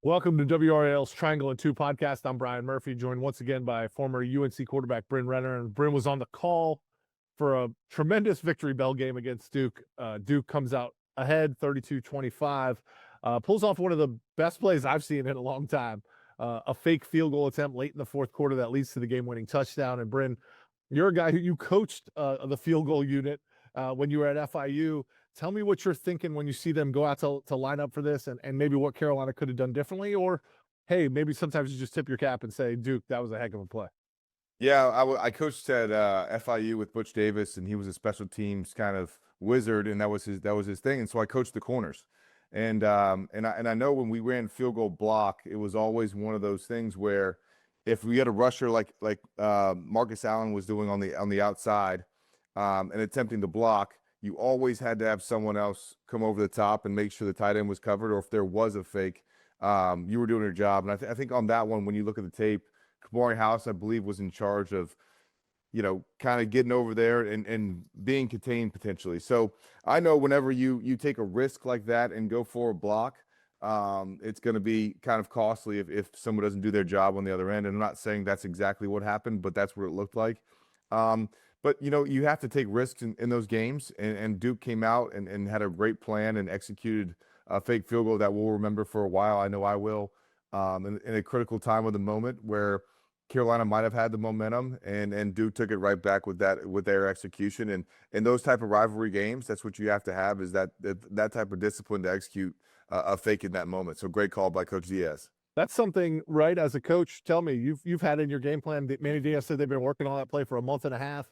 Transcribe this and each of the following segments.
Welcome to WRAL's Triangle and Two podcast. I'm Brian Murphy, joined once again by former UNC quarterback Bryn Renner. And Bryn was on the call for a tremendous victory bell game against Duke. Duke comes out ahead 32-25, pulls off one of the best plays I've seen in a long time, a fake field goal attempt late in the fourth quarter that leads to the game-winning touchdown. And Bryn, you're a guy who you coached the field goal unit when you were at FIU. Tell me what you're thinking when you see them go out to line up for this, and maybe what Carolina could have done differently, or, hey, maybe sometimes you just tip your cap and say, Duke, that was a heck of a play. Yeah, I coached at FIU with Butch Davis, and he was a special teams kind of wizard, and that was his thing. And so I coached the corners, and I know when we ran field goal block, it was always one of those things where if we had a rusher like Marcus Allen was doing on the outside, and attempting to block, you always had to have someone else come over the top and make sure the tight end was covered, or if there was a fake, you were doing your job. And I think on that one, when you look at the tape, Kamari House, I believe, was in charge of, kind of getting over there and being contained potentially. So I know whenever you take a risk like that and go for a block, it's going to be kind of costly if someone doesn't do their job on the other end. And I'm not saying that's exactly what happened, but that's what it looked like. But, you have to take risks in those games, and Duke came out and had a great plan and executed a fake field goal that we'll remember for a while. I know I will, in a critical time of the moment where Carolina might have had the momentum, and Duke took it right back with their execution. And in those type of rivalry games, that's what you have to have, is that type of discipline to execute a fake in that moment. So great call by Coach Diaz. That's something, right, as a coach, tell me, you've had in your game plan. Manny Diaz said they've been working on that play for a month and a half.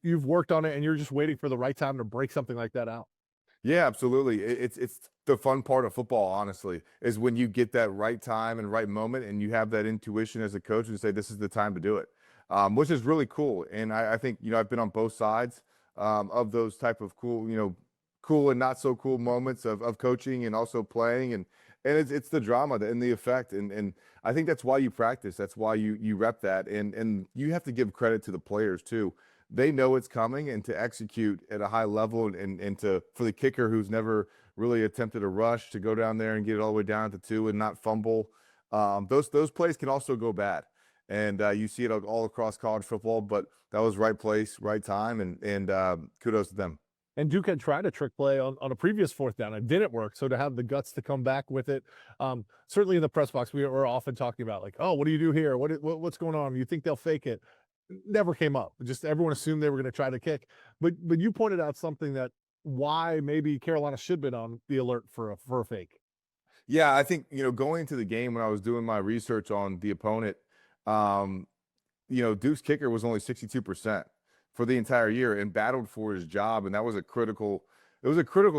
You've worked on it, and you're just waiting for the right time to break something like that out. Yeah, absolutely. It's the fun part of football, honestly, is when you get that right time and right moment, and you have that intuition as a coach and say, this is the time to do it, which is really cool. And I think, I've been on both sides of those type of cool and not so cool moments of coaching and also playing. And it's the drama and the effect. And I think that's why you practice. That's why you rep that. And you have to give credit to the players too. They know it's coming, and to execute at a high level, and for the kicker who's never really attempted a rush to go down there and get it all the way down to 2 and not fumble. Those plays can also go bad. And you see it all across college football, but that was right place, right time, and kudos to them. And Duke had tried a trick play on a previous fourth down. It didn't work. So to have the guts to come back with it, certainly in the press box, we're often talking about, like, oh, what do you do here? What's going on? You think they'll fake it? Never came up. Just everyone assumed they were going to try to kick. But you pointed out something that why maybe Carolina should have been on the alert for a fake. Yeah, I think, going into the game when I was doing my research on the opponent, Duke's kicker was only 62% for the entire year and battled for his job. And that was a critical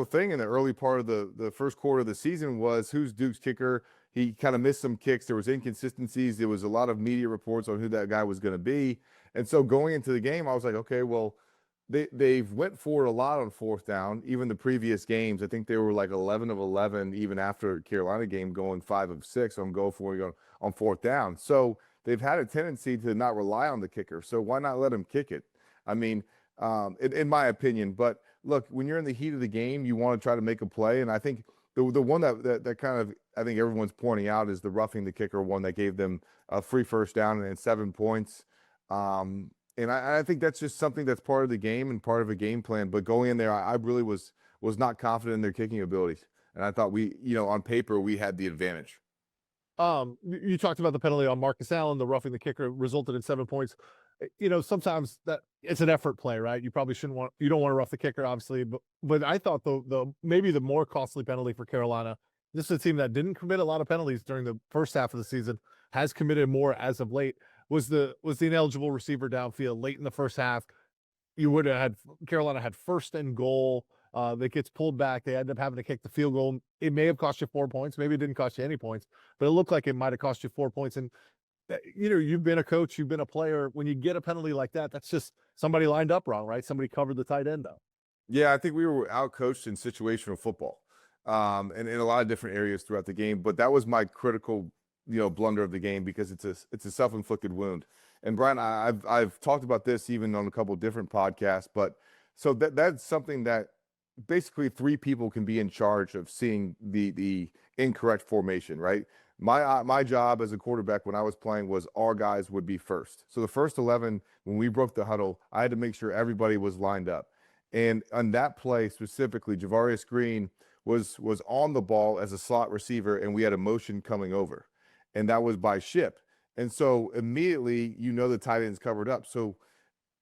thing in the early part of the first quarter of the season, was who's Duke's kicker. He kind of missed some kicks. There was inconsistencies. There was a lot of media reports on who that guy was going to be. And so going into the game, I was like, okay, well, they've went for it a lot on fourth down. Even the previous games, I think they were like 11 of 11, even after Carolina game, going 5 of 6 on go for it on fourth down. So they've had a tendency to not rely on the kicker. So why not let him kick it? I mean, in my opinion. But look, when you're in the heat of the game, you want to try to make a play. And I think the one that kind of, I think everyone's pointing out, is the roughing the kicker one that gave them a free first down and 7 points. And I think that's just something that's part of the game and part of a game plan. But going in there, I really was not confident in their kicking abilities. And I thought on paper, we had the advantage. You talked about the penalty on Marcus Allen, the roughing the kicker resulted in 7 points. Sometimes that it's an effort play, right? You probably you don't want to rough the kicker, obviously, but I thought maybe the more costly penalty for Carolina, this is a team that didn't commit a lot of penalties during the first half of the season, has committed more as of late, was the ineligible receiver downfield late in the first half. You would have had Carolina had 1st and goal. That gets pulled back. They end up having to kick the field goal. It may have cost you 4 points. Maybe it didn't cost you any points, but it looked like it might have cost you 4 points. And you've been a coach, you've been a player. When you get a penalty like that, that's just somebody lined up wrong, right? Somebody covered the tight end up. Yeah, I think we were outcoached in situational football, and in a lot of different areas throughout the game. But that was my critical, blunder of the game, because it's a self-inflicted wound. And Brian, I've talked about this even on a couple of different podcasts, but so that's something that basically 3 people can be in charge of seeing the incorrect formation, right? My job as a quarterback when I was playing was our guys would be first. So the first 11, when we broke the huddle, I had to make sure everybody was lined up. And on that play specifically, Javarius Green was on the ball as a slot receiver, and we had a motion coming over, and that was by Ship. And so immediately, the tight end's covered up. So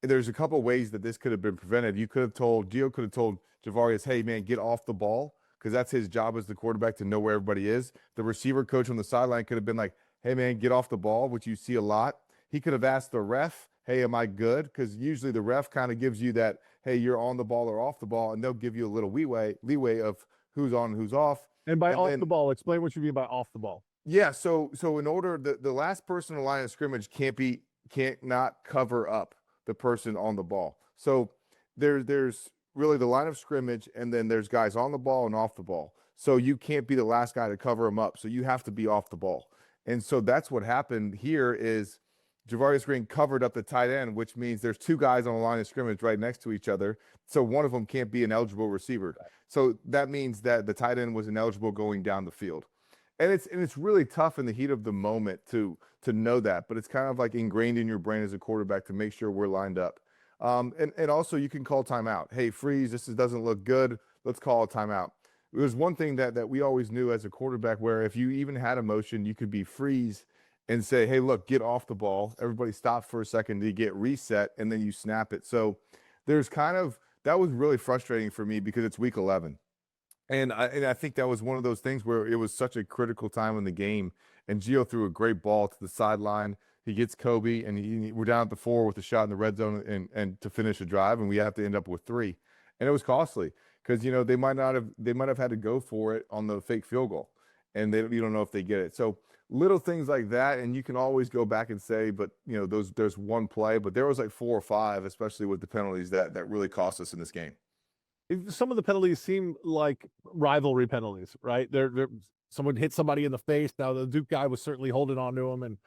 there's a couple ways that this could have been prevented. Gio could have told Javarius, hey man, get off the ball, because that's his job as the quarterback to know where everybody is. The receiver coach on the sideline could have been like, hey man, get off the ball, which you see a lot. He could have asked the ref, hey, am I good? Because usually the ref kind of gives you that, hey, you're on the ball or off the ball, and they'll give you a little leeway of who's on and who's off. And by off the ball, explain what you mean by off the ball. Yeah, so in order, the last person in the line of scrimmage can't not cover up the person on the ball. So there's really the line of scrimmage, and then there's guys on the ball and off the ball. So you can't be the last guy to cover them up. So you have to be off the ball. And so that's what happened here is Javarius Green covered up the tight end, which means there's two guys on the line of scrimmage right next to each other. So one of them can't be an eligible receiver. So that means that the tight end was ineligible going down the field. And it's really tough in the heat of the moment to know that, but it's kind of like ingrained in your brain as a quarterback to make sure we're lined up. And also you can call timeout. Hey, freeze, this doesn't look good. Let's call a timeout. There's one thing that we always knew as a quarterback, where if you even had a motion, you could be freeze and say, hey, look, get off the ball. Everybody stop for a second to get reset, and then you snap it. So there's that was really frustrating for me because it's week 11. And I think that was one of those things where it was such a critical time in the game. And Gio threw a great ball to the sideline. He gets Kobe, and we're down at the 4 with a shot in the red zone and to finish a drive, and we have to end up with 3. And it was costly because they might have had to go for it on the fake field goal, and you don't know if they get it. So little things like that, and you can always go back and say, but there's one play, but there was like 4 or 5, especially with the penalties that really cost us in this game. Some of the penalties seem like rivalry penalties, right? Someone hit somebody in the face. Now the Duke guy was certainly holding on to him, and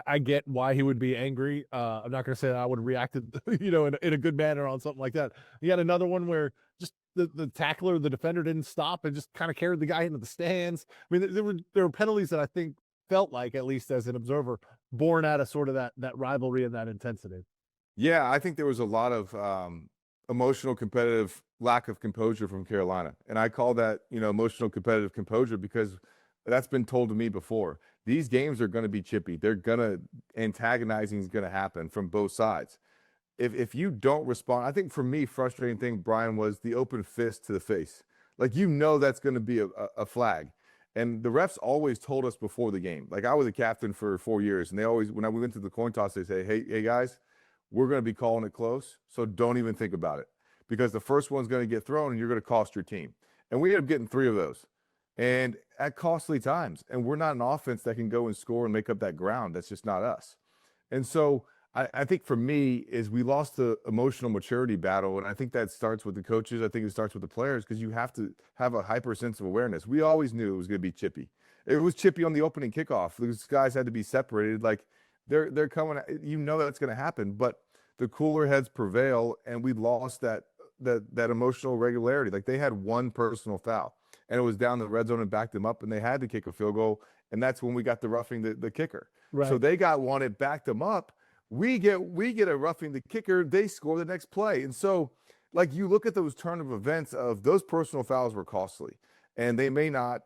I get why he would be angry. I'm not going to say that I would have reacted, in a good manner on something like that. You had another one where just the tackler, the defender didn't stop and just kind of carried the guy into the stands. I mean, there were penalties that I think felt like, at least as an observer, born out of sort of that rivalry and that intensity. Yeah, I think there was a lot of emotional, competitive lack of composure from Carolina. And I call that, emotional, competitive composure because that's been told to me before. These games are going to be chippy. Antagonizing is going to happen from both sides. If you don't respond, I think for me, frustrating thing, Brian, was the open fist to the face. Like, that's going to be a flag. And the refs always told us before the game. Like, I was a captain for 4 years, and they always, when we went to the coin toss, they say, hey guys, we're going to be calling it close, so don't even think about it. Because the first one's going to get thrown, and you're going to cost your team. And we ended up getting 3 of those. And at costly times. And we're not an offense that can go and score and make up that ground. That's just not us. And so I think for me is we lost the emotional maturity battle. And I think that starts with the coaches. I think it starts with the players because you have to have a hyper sense of awareness. We always knew it was going to be chippy. It was chippy on the opening kickoff. These guys had to be separated. Like they're coming, that's going to happen. But the cooler heads prevail, and we lost that emotional regularity. Like they had one personal foul, and it was down the red zone and backed them up, and they had to kick a field goal. And that's when we got the roughing the kicker. Right. So they got one, it backed them up. We get a roughing the kicker, they score the next play. And so, like, you look at those turn of events of those personal fouls were costly. And they may not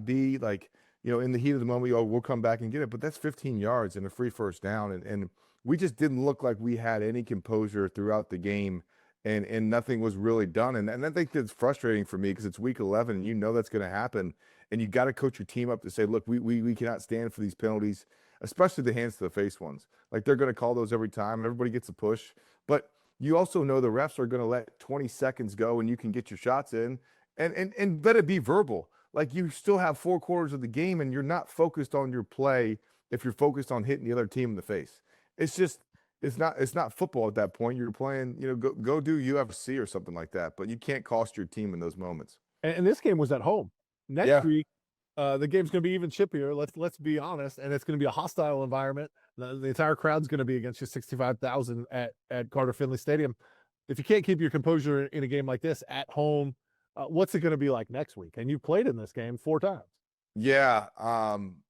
be like, in the heat of the moment, we'll come back and get it. But that's 15 yards and a free first down. And we just didn't look like we had any composure throughout the game. And nothing was really done. And I think that's frustrating for me because it's week 11 and that's going to happen. And you got to coach your team up to say, look, we cannot stand for these penalties, especially the hands to the face ones. Like they're going to call those every time. Everybody gets a push. But you also know the refs are going to let 20 seconds go and you can get your shots in and let it be verbal. Like you still have 4 quarters of the game and you're not focused on your play if you're focused on hitting the other team in the face. It's not football at that point. You're playing, go do UFC or something like that. But you can't cost your team in those moments. And this game was at home. Next week, the game's going to be even chippier. Let's be honest, and it's going to be a hostile environment. The entire crowd's going to be against you, 65,000 at Carter Finley Stadium. If you can't keep your composure in a game like this at home, what's it going to be like next week? And you played in this game 4 times. Yeah,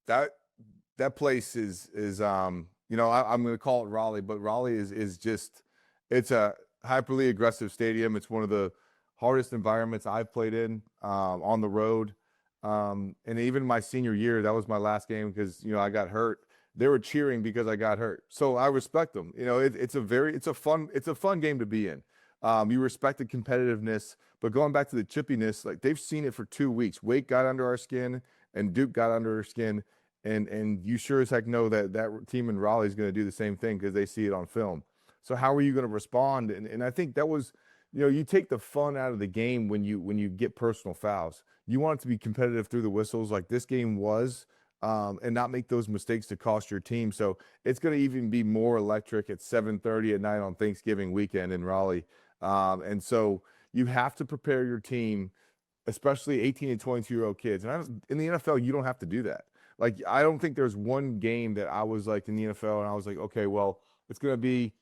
that place is I'm going to call it Raleigh, but Raleigh is just it's a hyperly aggressive stadium. It's one of the hardest environments I've played in on the road. And even my senior year, that was my last game because I got hurt. They were cheering because I got hurt, so I respect them. It's a fun game to be in. You respect the competitiveness, but going back to the chippiness, like they've seen it for 2 weeks. Wake got under our skin and Duke got under her skin, and you sure as heck know that that team in Raleigh is going to do the same thing because they see it on film. So how are you going to respond? And I think that was, you take the fun out of the game when you get personal fouls. You want it to be competitive through the whistles, like this game was, and not make those mistakes to cost your team. So it's going to even be more electric at 7:30 at night on Thanksgiving weekend in Raleigh. And so you have to prepare your team, especially 18 and 22-year-old kids. And in the NFL, you don't have to do that. Like, I don't think there's one game that I was like in the NFL and I was like, okay, well, it's going to be,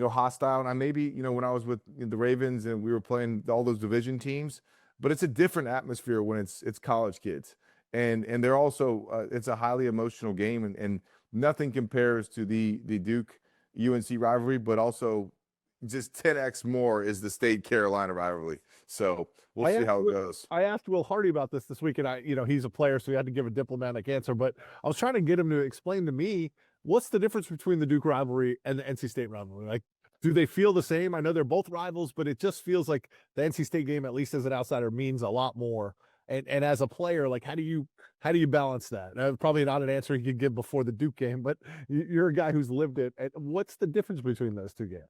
hostile. And I maybe, when I was with the Ravens and we were playing all those division teams, but it's a different atmosphere when it's college kids. And they're also, it's a highly emotional game, and nothing compares to the Duke UNC rivalry, but also just 10x more is the State Carolina rivalry. So we'll see how it goes. I asked Will Hardy about this week, and he's a player, so he had to give a diplomatic answer. But I was trying to get him to explain to me what's the difference between the Duke rivalry and the NC State rivalry. Like, do they feel the same? I know they're both rivals, but it just feels like the NC State game, at least as an outsider, means a lot more. And as a player, like, how do you balance that? Probably not an answer you could give before the Duke game, but you're a guy who's lived it. And what's the difference between those two games?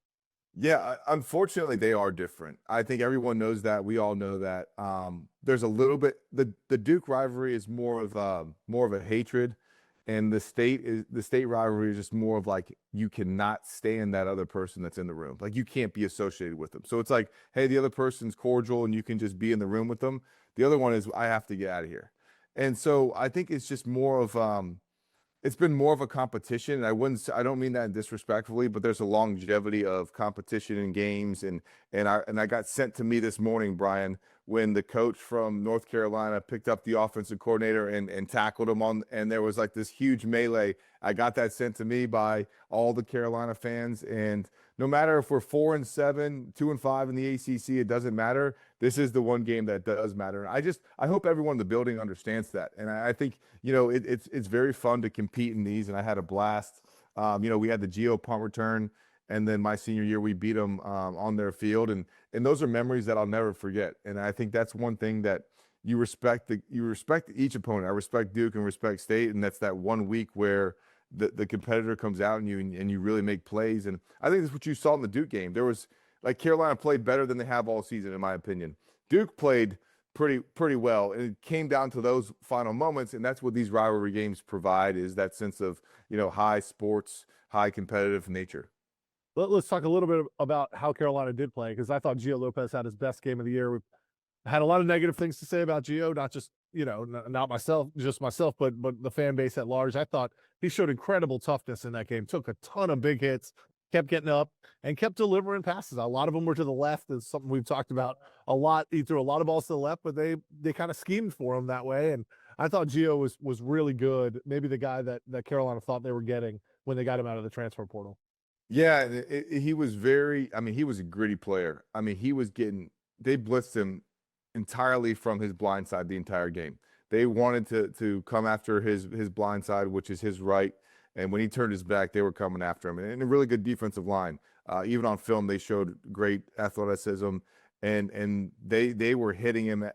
Yeah, unfortunately, they are different. I think everyone knows that. We all know that. There's a little bit the Duke rivalry is more of a hatred, and the state rivalry is just more of like you cannot stand that other person that's in the room. Like you can't be associated with them. So it's like, hey, the other person's cordial and you can just be in the room with them. The other one is I have to get out of here. And so I think it's just more of it's been more of a competition. I don't mean that disrespectfully, but there's a longevity of competition in games. And I got sent to me this morning, Brian, when the coach from North Carolina picked up the offensive coordinator and tackled him and there was like this huge melee. I got that sent to me by all the Carolina fans. And no matter if we're 4-7, 2-5 in the ACC, it doesn't matter. This is the one game that does matter. I hope everyone in the building understands that. And I think, it's very fun to compete in these. And I had a blast. We had the Gio punt return, and then my senior year, we beat them on their field. And those are memories that I'll never forget. And I think that's one thing that you respect each opponent. I respect Duke and respect State. And that's that 1 week where the competitor comes out and you really make plays. And I think that's what you saw in the Duke game. There was like Carolina played better than they have all season, in my opinion. Duke played pretty well, and it came down to those final moments, and that's what these rivalry games provide, is that sense of high sports, high competitive nature. Let's talk a little bit about how Carolina did play, because I thought Gio Lopez had his best game of the year. We've had a lot of negative things to say about Gio, not just not myself, but the fan base at large. I thought he showed incredible toughness in that game, took a ton of big hits, kept getting up, and kept delivering passes. A lot of them were to the left. Is something we've talked about a lot. He threw a lot of balls to the left, but they kind of schemed for him that way. And I thought Gio was really good. Maybe the guy that Carolina thought they were getting when they got him out of the transfer portal. Yeah, he was he was a gritty player. They blitzed him entirely from his blind side the entire game. They wanted to come after his blind side, which is his right. And when he turned his back, they were coming after him. And a really good defensive line. Even on film, they showed great athleticism, and they were hitting him,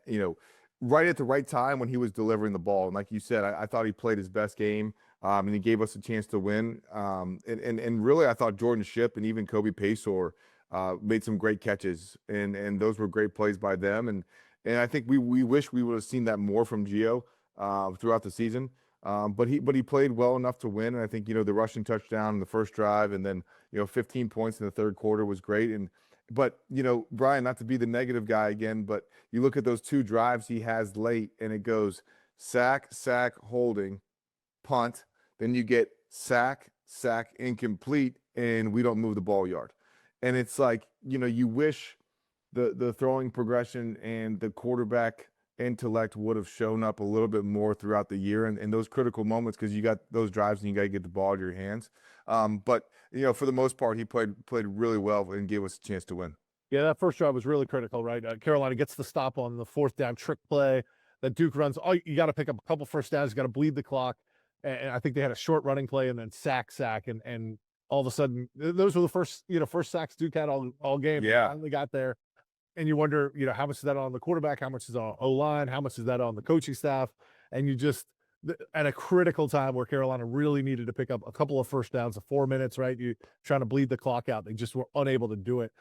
right at the right time when he was delivering the ball. And like you said, I thought he played his best game, and he gave us a chance to win. And really, I thought Jordan Shipp and even Kobe Paysour made some great catches, and those were great plays by them. And I think we wish we would have seen that more from Gio throughout the season. But he played well enough to win. And I think, the rushing touchdown in the first drive and then, 15 points in the third quarter was great. But Brian, not to be the negative guy again, but you look at those two drives he has late and it goes sack, holding, punt. Then you get sack, incomplete, and we don't move the ball yard. And it's like, you wish the throwing progression and the quarterback intellect would have shown up a little bit more throughout the year and in those critical moments, because you got those drives and you got to get the ball in your hands. But for the most part, he played really well and gave us a chance to win. Yeah, that first drive was really critical, right? Carolina gets the stop on the 4th down trick play that Duke runs. Oh, you got to pick up a couple first downs. You got to bleed the clock. And I think they had a short running play and then sack, and all of a sudden those were the first sacks Duke had all game. They Yeah. finally got there, and you wonder, how much is that on the quarterback? How much is on O-line? How much is that on the coaching staff? And you just at a critical time where Carolina really needed to pick up a couple of first downs of 4 minutes, right? You trying to bleed the clock out. They just were unable to do it.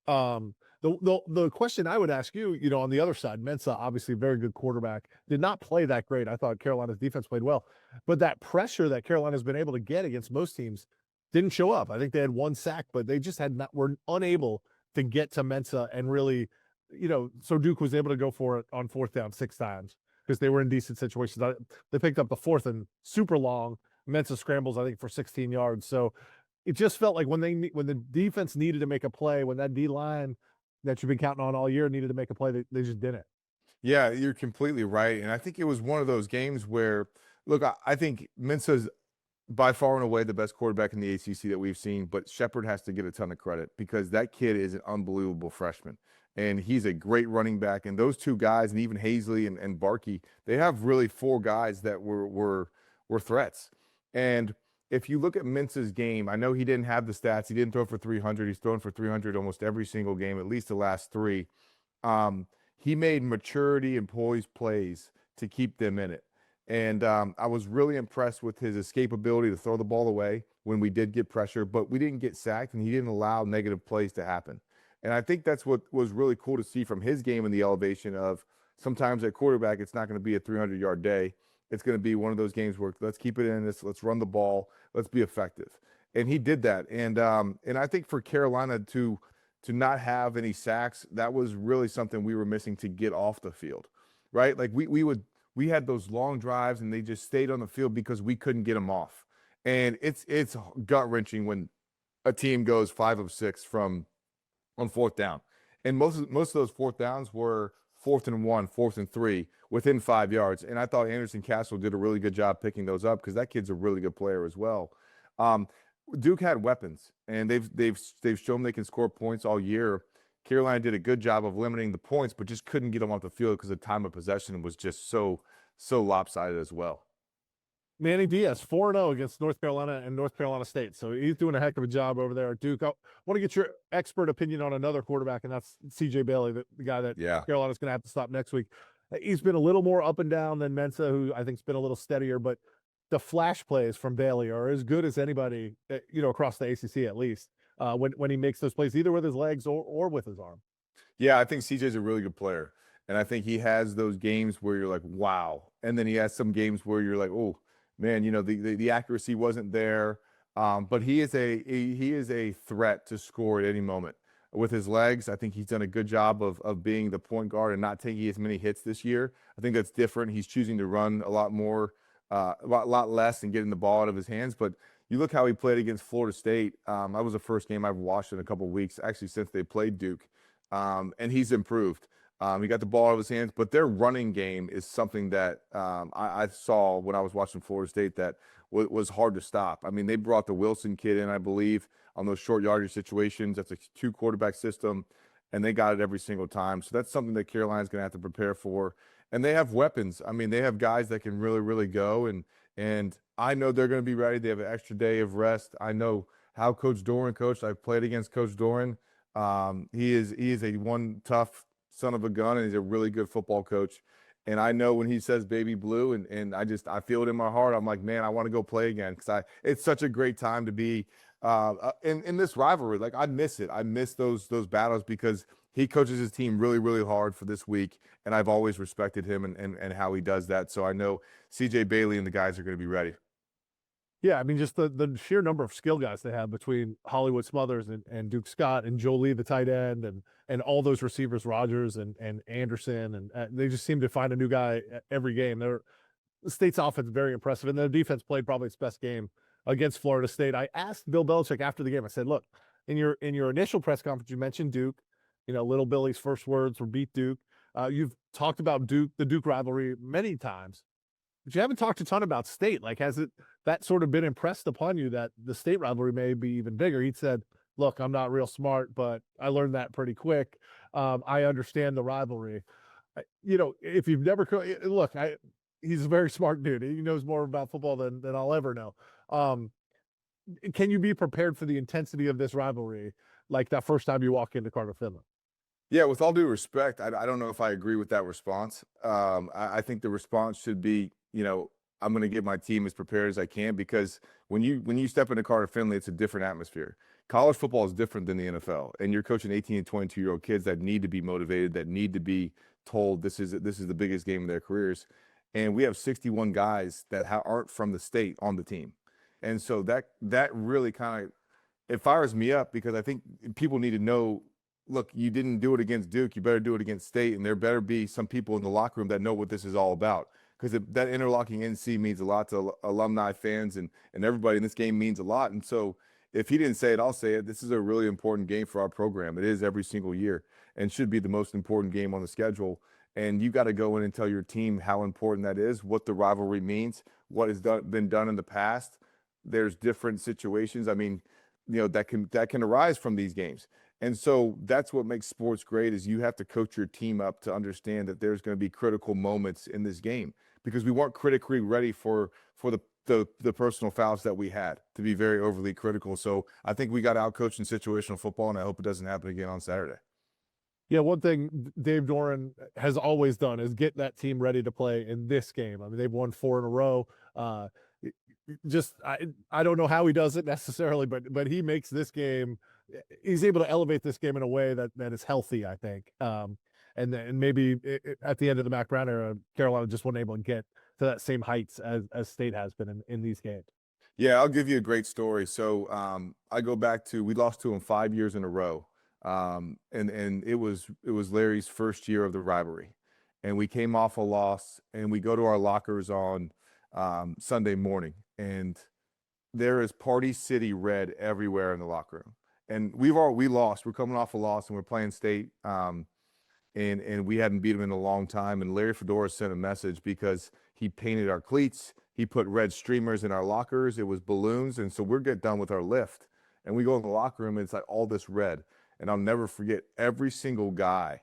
The question I would ask you, on the other side, Mensah, obviously a very good quarterback, did not play that great. I thought Carolina's defense played well, but that pressure that Carolina's been able to get against most teams didn't show up. I think they had 1 sack, but they just were unable to get to Mensah and really, so Duke was able to go for it on 4th down 6 times because they were in decent situations. They picked up the 4th and super long. Mensah scrambles, I think, for 16 yards. So it just felt like when the defense needed to make a play, when that D-line that you've been counting on all year needed to make a play, they just didn't. Yeah, you're completely right. And I think it was one of those games where, look, I think Mensah's by far and away the best quarterback in the ACC that we've seen, but Shepard has to get a ton of credit because that kid is an unbelievable freshman. And he's a great running back. And those 2 guys, and even Hazley and Barkey, they have really 4 guys that were threats. And if you look at Mensah's game, I know he didn't have the stats. He didn't throw for 300. He's thrown for 300 almost every single game, at least the last 3. He made maturity and poised plays to keep them in it. And I was really impressed with his escapability to throw the ball away when we did get pressure, but we didn't get sacked and he didn't allow negative plays to happen. And I think that's what was really cool to see from his game in the elevation of sometimes at quarterback, it's not going to be a 300-yard day. It's going to be one of those games where let's keep it in this, let's run the ball, let's be effective. And he did that. And I think for Carolina to not have any sacks, that was really something we were missing to get off the field, right? Like we had those long drives and they just stayed on the field because we couldn't get them off. And it's gut-wrenching when a team goes 5 of 6 on 4th down. And most of those 4th downs were 4th and 1, 4th and 3 within 5 yards. And I thought Anderson Castle did a really good job picking those up because that kid's a really good player as well. Duke had weapons, and they've shown they can score points all year. Carolina did a good job of limiting the points, but just couldn't get them off the field because the time of possession was just so lopsided as well. Manny Diaz, 4-0 against North Carolina and North Carolina State. So he's doing a heck of a job over there at Duke. I want to get your expert opinion on another quarterback, and that's C.J. Bailey, the guy that Carolina's going to have to stop next week. He's been a little more up and down than Mensah, who I think's been a little steadier, but the flash plays from Bailey are as good as anybody, across the ACC at least, when he makes those plays, either with his legs or with his arm. Yeah, I think CJ's a really good player. And I think he has those games where you're like, wow. And then he has some games where you're like, oh, man, the accuracy wasn't there. But he is a threat to score at any moment. With his legs, I think he's done a good job of being the point guard and not taking as many hits this year. I think that's different. He's choosing to run a lot more, a lot less and getting the ball out of his hands. But you look how he played against Florida State. That was the first game I've watched in a couple of weeks, actually, since they played Duke. And he's improved. He got the ball out of his hands, but their running game is something that I saw when I was watching Florida State that was hard to stop. I mean, they brought the Wilson kid in, I believe, on those short yardage situations. That's a 2-quarterback system, and they got it every single time. So that's something that Carolina's going to have to prepare for. And they have weapons. I mean, they have guys that can really, really go, and I know they're going to be ready. They have an extra day of rest. I know how Coach Doran coached. I've played against Coach Doran. He is a one tough son of a gun, and he's a really good football coach. And I know when he says baby blue, and I feel it in my heart. I'm like, man, I want to go play again because it's such a great time to be in this rivalry. Like, I miss it. I miss those battles because he coaches his team really, really hard for this week, and I've always respected him and how he does that. So I know CJ Bailey and the guys are going to be ready. Yeah, I mean, just the sheer number of skill guys they have between Hollywood Smothers and Duke Scott and Joe Lee, the tight end, and all those receivers, Rogers and Anderson, and they just seem to find a new guy every game. The State's offense is very impressive, and their defense played probably its best game against Florida State. I asked Bill Belichick after the game. I said, "Look, in your initial press conference, you mentioned Duke. Little Billy's first words were beat Duke. You've talked about the Duke rivalry many times, but you haven't talked a ton about State. Like, has that sort of been impressed upon you that the State rivalry may be even bigger? He said, "Look, I'm not real smart, but I learned that pretty quick. I understand the rivalry." If you've never look, he's a very smart dude. He knows more about football than I'll ever know. Um, can you be prepared for the intensity of this rivalry, like that first time you walk into Carter Finley? Yeah, with all due respect, I don't know if I agree with that response. I think the response should be, I'm going to get my team as prepared as I can, because when you step into Carter Finley, it's a different atmosphere. College football is different than the NFL, and you're coaching 18 and 22-year-old kids that need to be motivated, that need to be told this is the biggest game of their careers. And we have 61 guys that aren't from the state on the team, and so that really kind of, it fires me up, because I think people need to know, look, you didn't do it against Duke, you better do it against State, and there better be some people in the locker room that know what this is all about, because that interlocking NC means a lot to alumni, fans, and everybody in this game means a lot. And so if he didn't say it, I'll say it. This is a really important game for our program. It is every single year, and should be the most important game on the schedule. And you got to go in and tell your team how important that is, what the rivalry means, what has been done in the past. There's different situations. I mean, that can arise from these games. And so that's what makes sports great, is you have to coach your team up to understand that there's going to be critical moments in this game, because we weren't critically ready for the personal fouls that we had, to be very overly critical. So I think we got outcoached in situational football, and I hope it doesn't happen again on Saturday. Yeah, one thing Dave Doran has always done is get that team ready to play in this game. I mean, they've won 4 in a row. I don't know how he does it necessarily, but he makes this game. He's able to elevate this game in a way that is healthy, I think. And maybe at the end of the Mac Brown era, Carolina just wasn't able to get to that same heights as State has been in these games. Yeah, I'll give you a great story. So I go back to, we lost to him 5 years in a row. And it was Larry's first year of the rivalry, and we came off a loss, and we go to our lockers on Sunday morning, and there is Party City red everywhere in the locker room. And we lost. We're coming off a loss, and we're playing State, and we hadn't beat them in a long time. And Larry Fedora sent a message, because he painted our cleats. He put red streamers in our lockers. It was balloons. And so we're getting done with our lift, and we go in the locker room, and it's like all this red. And I'll never forget, every single guy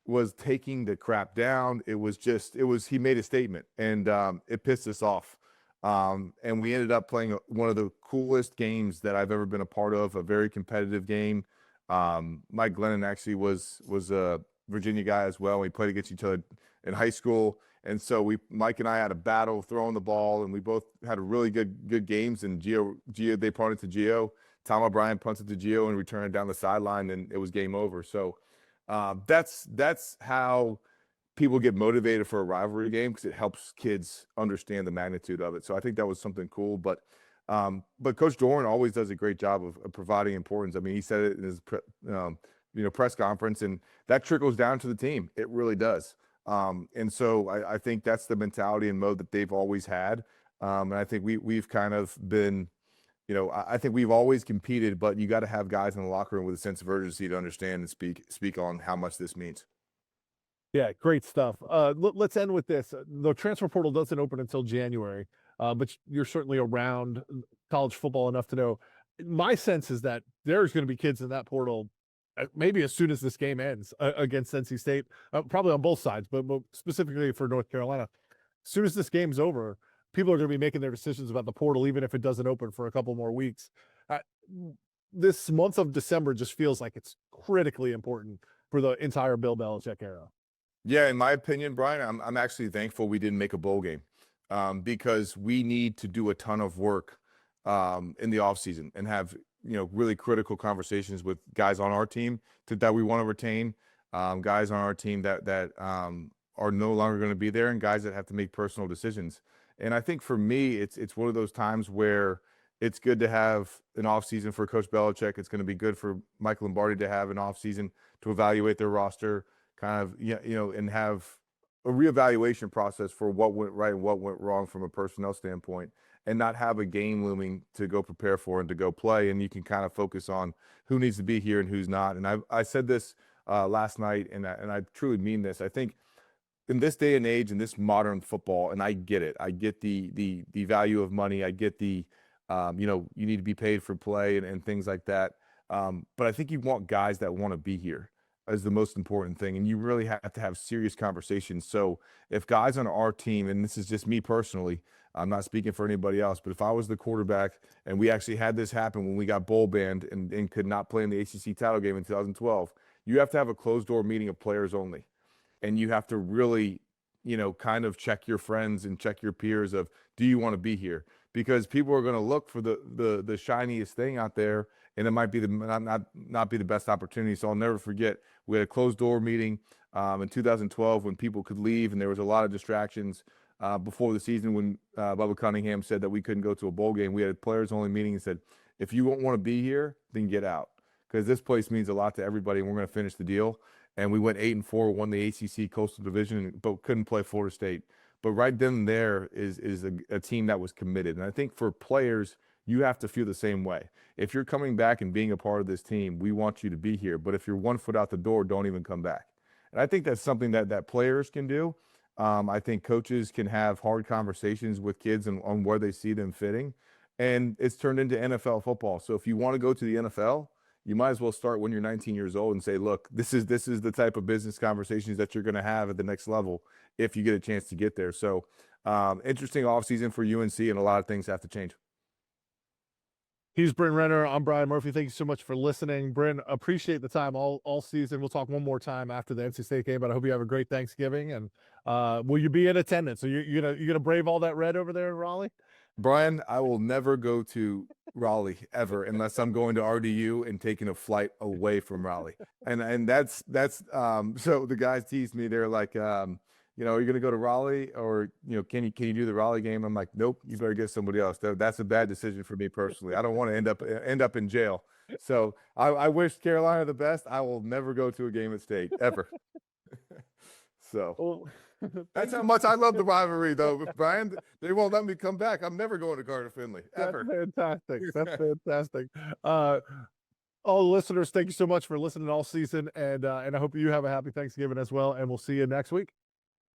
was taking the crap down. He made a statement, and it pissed us off. And we ended up playing one of the coolest games that I've ever been a part of, a very competitive game. Mike Glennon actually was a Virginia guy as well. We played against each other in high school. And so Mike and I had a battle throwing the ball, and we both had a really good games. And Gio, they punted to Gio. Tom O'Brien punted to Gio and returned it down the sideline, and it was game over. So that's how people get motivated for a rivalry game, because it helps kids understand the magnitude of it. So I think that was something cool. But Coach Doran always does a great job of providing importance. I mean, he said it in his press conference, and that trickles down to the team. It really does. And so I think that's the mentality and mode that they've always had. And I think we've kind of been, I think we've always competed, but you got to have guys in the locker room with a sense of urgency to understand and speak on how much this means. Yeah, great stuff. Let's end with this. The transfer portal doesn't open until January, but you're certainly around college football enough to know. My sense is that there's going to be kids in that portal maybe as soon as this game ends against NC State, probably on both sides, but specifically for North Carolina. As soon as this game's over, people are going to be making their decisions about the portal, even if it doesn't open for a couple more weeks. This month of December just feels like it's critically important for the entire Bill Belichick era. Yeah, in my opinion, Brian, I'm actually thankful we didn't make a bowl game, because we need to do a ton of work in the offseason and have really critical conversations with guys on our team that we want to retain, guys on our team that are no longer going to be there, and guys that have to make personal decisions. And I think for me, it's one of those times where it's good to have an offseason for Coach Belichick. It's going to be good for Mike Lombardi to have an offseason to evaluate their roster, kind of, and have a reevaluation process for what went right and what went wrong from a personnel standpoint, and not have a game looming to go prepare for and to go play. And you can kind of focus on who needs to be here and who's not. And I said this last night, and I truly mean this. I think in this day and age, in this modern football, and I get it. I get the value of money. I get the you need to be paid for play and things like that. But I think you want guys that want to be here as the most important thing, and you really have to have serious conversations. So if guys on our team, and this is just me personally, I'm not speaking for anybody else, but if I was the quarterback and we actually had this happen when we got bowl banned and could not play in the ACC title game in 2012, you have to have a closed door meeting of players only. And you have to really, kind of check your friends and check your peers of, do you want to be here? Because people are going to look for the shiniest thing out there, and it might be not be the best opportunity. So I'll never forget, we had a closed door meeting in 2012 when people could leave, and there was a lot of distractions before the season when Bubba Cunningham said that we couldn't go to a bowl game. We had a players only meeting and said, if you don't want to be here, then get out, because this place means a lot to everybody, and we're going to finish the deal. And we went 8-4, won the ACC Coastal Division, but couldn't play Florida State. But right then and there is a team that was committed. And I think for players, you have to feel the same way. If you're coming back and being a part of this team, we want you to be here. But if you're 1 foot out the door, don't even come back. And I think that's something that players can do. I think coaches can have hard conversations with kids on where they see them fitting. And it's turned into NFL football. So if you want to go to the NFL, you might as well start when you're 19 years old and say, look, this is the type of business conversations that you're going to have at the next level if you get a chance to get there. So interesting offseason for UNC, and a lot of things have to change. He's Bryn Renner. I'm Brian Murphy. Thank you so much for listening. Bryn, appreciate the time all season. We'll talk one more time after the NC State game, but I hope you have a great Thanksgiving. And will you be in attendance? So you're gonna brave all that red over there in Raleigh? Brian, I will never go to Raleigh ever unless I'm going to RDU and taking a flight away from Raleigh. And that's so the guys teased me. They're like, are you going to go to Raleigh, or, can you do the Raleigh game? I'm like, nope, you better get somebody else. That's a bad decision for me personally. I don't want to end up in jail. So I wish Carolina the best. I will never go to a game at State ever. So. Well, that's how much I love the rivalry, though, Brian. They won't let me come back. I'm never going to Carter Finley, ever. That's fantastic. That's fantastic. All the listeners, thank you so much for listening all season, and I hope you have a happy Thanksgiving as well, and we'll see you next week.